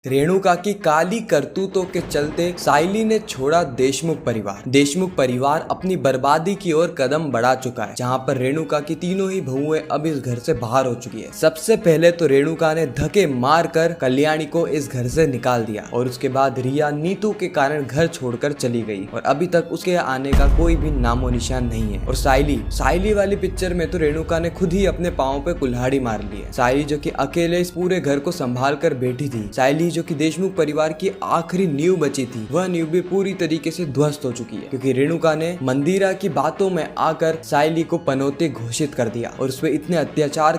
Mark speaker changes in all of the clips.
Speaker 1: रेणुका की काली करतूतों के चलते साइली ने छोड़ा देशमुख परिवार। देशमुख परिवार अपनी बर्बादी की ओर कदम बढ़ा चुका है, जहां पर रेणुका की तीनों ही बहुएं अब इस घर से बाहर हो चुकी है। सबसे पहले तो रेणुका ने धक्के मारकर कल्याणी को इस घर से निकाल दिया और उसके बाद रिया नीतू के कारण घर छोड़कर चली गई और अभी तक उसके आने का कोई भी नामो निशान नहीं है। और साइली वाली पिक्चर में तो रेणुका ने खुद ही अपने पाँव पे कुल्हाड़ी मार ली है। साइली जो कि अकेले इस पूरे घर को संभाल कर बैठी थी, साइली जो कि देशमुख परिवार की आखिरी नींव बची थी, वह नींव भी पूरी तरीके से ध्वस्त हो चुकी है, क्योंकि रेणुका ने मंदिरा की बातों में आकर साइली को पनौती घोषित कर दिया और उस पर इतने अत्याचार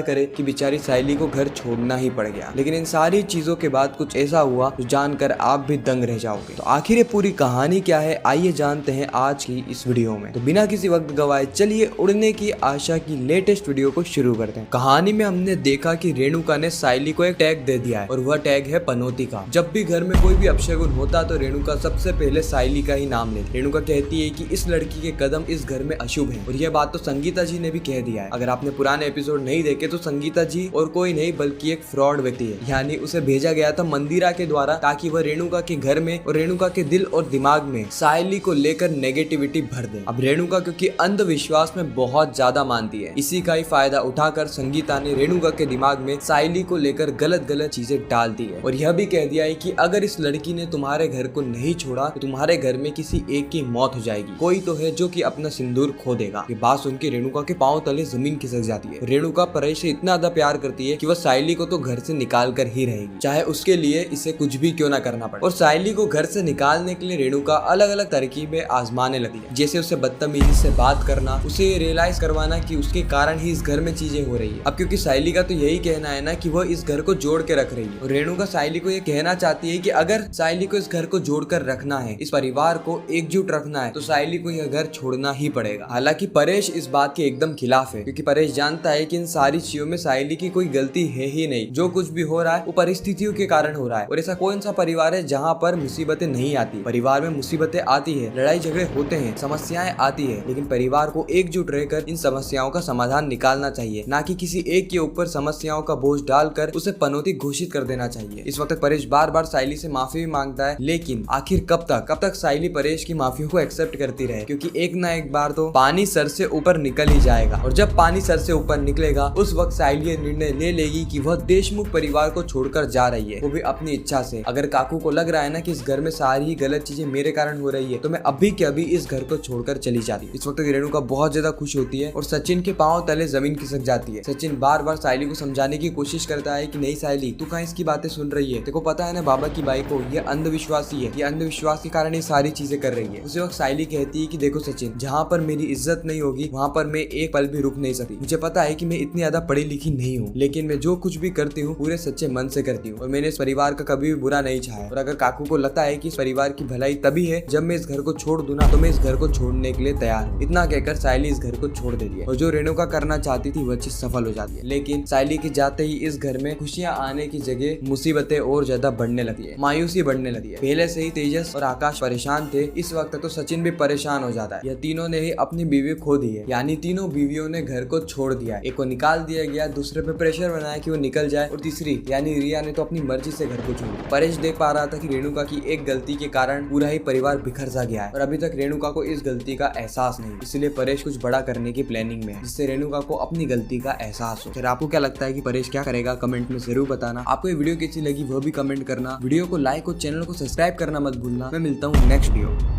Speaker 1: करे कि बेचारी साइली को घर छोड़ना ही पड़ गया। लेकिन इन सारी चीजों के बाद कुछ ऐसा हुआ जो जानकर आप भी दंग रह जाओगे। तो आखिर ये पूरी कहानी क्या है, आइए जानते हैं आज की इस वीडियो में। तो बिना किसी वक्त गवाए चलिए उड़ने की आशा की लेटेस्ट वीडियो को शुरू करते हैं। कहानी में हमने देखा कि रेणुका ने साइली को एक टैग दे दिया है और वह टैग है पनौती का। जब भी घर में कोई भी अपशगुन होता तो रेणुका सबसे पहले साइली का ही नाम लेती। रेणुका कहती है कि इस लड़की के कदम इस घर में अशुभ हैं और यह बात तो संगीता जी ने भी कह दिया है। अगर आपने पुराने एपिसोड नहीं देखे तो संगीता जी और कोई नहीं बल्कि एक फ्रॉड व्यक्ति है, यानी उसे भेजा गया था मंदिरा के द्वारा ताकि वह रेणुका के घर में और रेणुका के दिल और दिमाग में साइली को लेकर नेगेटिविटी भर दे। अब रेणुका क्योंकि अंधविश्वास में बहुत ज्यादा मानती है, इसी का ही फायदा उठाकर संगीता ने रेणुका के दिमाग में साइली को लेकर गलत चीजें डाल दी है और यह भी कह दिया है कि अगर इस लड़की ने तुम्हारे घर को नहीं छोड़ा तो तुम्हारे घर में किसी एक की मौत हो जाएगी। कोई तो है जो कि अपना सिंदूर खो देगा। ये बात सुन के रेणुका के पांव तले जमीन खिसक जाती है। रेणुका परेश से इतना ज्यादा प्यार करती है कि वह साइली को तो घर से निकाल कर ही रहेगी, चाहे उसके लिए इसे कुछ भी क्यों ना करना पड़े। और साइली को घर से निकालने के लिए रेणुका अलग अलग तरकीबें आजमाने लगी है, जैसे उसे बदतमीजी से बात करना, उसे रियलाइज करवाना कि उसके कारण ही इस घर में चीजें हो रही है। अब क्योंकि साइली का तो यही कहना है ना कि वह इस घर को जोड़ के रख रही है और रेणुका साइली को यह कहना चाहती है कि अगर साइली को इस घर को जोड़कर रखना है, इस परिवार को एकजुट रखना है, तो साइली को यह घर छोड़ना ही पड़ेगा। हालांकि परेश इस बात के एकदम खिलाफ है, क्योंकि परेश जानता है कि इन सारी चीजों में साइली की कोई गलती है ही नहीं। जो कुछ भी हो रहा है वो परिस्थितियों के कारण हो रहा है और ऐसा कौन सा परिवार है जहाँ पर मुसीबतें नहीं आती। परिवार में मुसीबतें आती है, लड़ाई झगड़े होते हैं, समस्याएं आती है, लेकिन परिवार को एकजुट रहकर इन समस्याओं का समाधान निकालना चाहिए, ना कि किसी एक के ऊपर समस्याओं का बोझ डालकर उसे पनौती घोषित कर देना चाहिए। इस वक्त परेश बार बार साइली से माफी भी मांगता है, लेकिन आखिर कब तक साइली परेश की माफियों को एक्सेप्ट करती रहे, क्योंकि एक ना एक बार तो पानी सर से ऊपर निकल ही जाएगा और जब पानी सर से ऊपर निकलेगा उस वक्त साइली निर्णय ले लेगी कि वह देशमुख परिवार को छोड़कर जा रही है, वो भी अपनी इच्छा से। अगर काकू को लग रहा है ना कि इस घर में सारी ही गलत चीजें मेरे कारण हो रही है, तो मैं अभी के अभी इस घर को छोड़कर चली जाती। इस वक्त रेणुका बहुत ज्यादा खुश होती है और सचिन के पांव तले जमीन खिसक जाती है। सचिन बार बार साइली को समझाने की कोशिश करता है कि नहीं साइली, तू कहाँ इसकी बातें सुन रही है, देखो पता है ना बाबा की बाई को ये अंधविश्वासी है, ये अंधविश्वास के कारण ये सारी चीजें कर रही है। उसी वक्त साइली कहती है कि देखो सचिन, जहाँ पर मेरी इज्जत नहीं होगी वहाँ पर मैं एक पल भी रुक नहीं सकती। मुझे पता है कि मैं इतनी ज्यादा पढ़ी लिखी नहीं हूँ, लेकिन मैं जो कुछ भी करती हूँ पूरे सच्चे मन से करती हूँ और मैंने इस परिवार का कभी भी बुरा नहीं चाहा। और अगर काकू को लगता है कि इस परिवार की भलाई तभी है जब मैं इस घर को छोड़ दूं ना, तो मैं इस घर को छोड़ने के लिए तैयार हूँ। इतना कहकर साइली इस घर को छोड़ देती है और जो रेणुका करना चाहती थी वह चीज सफल हो जाती है। लेकिन साइली के जाते ही इस घर में खुशियां आने की जगह मुसीबतें और ज्यादा बढ़ने लगी है, मायूसी बढ़ने लगी है। पहले से ही तेजस और आकाश परेशान थे, इस वक्त तो सचिन भी परेशान हो जाता है। यह तीनों ने ही अपनी बीवी खो दी है, यानी तीनों बीवियों ने घर को छोड़ दिया है। एक को निकाल दिया गया, दूसरे पे प्रेशर बनाया कि वो निकल जाए और तीसरी यानी रिया ने तो अपनी मर्जी से घर को छोड़ दिया। परेश देख पा रहा था कि रेणुका की एक गलती के कारण पूरा ही परिवार बिखर सा गया है और अभी तक रेणुका को इस गलती का एहसास नहीं, इसलिए परेश कुछ बड़ा करने की प्लानिंग में है जिससे रेणुका को अपनी गलती का एहसास हो। फिर आपको क्या लगता है कि परेश क्या करेगा, कमेंट में जरूर बताना। आपको ये वीडियो कैसी लगी वो भी कमेंट करना। वीडियो को लाइक और चैनल को सब्सक्राइब करना मत भूलना। मैं मिलता हूँ नेक्स्ट वीडियो।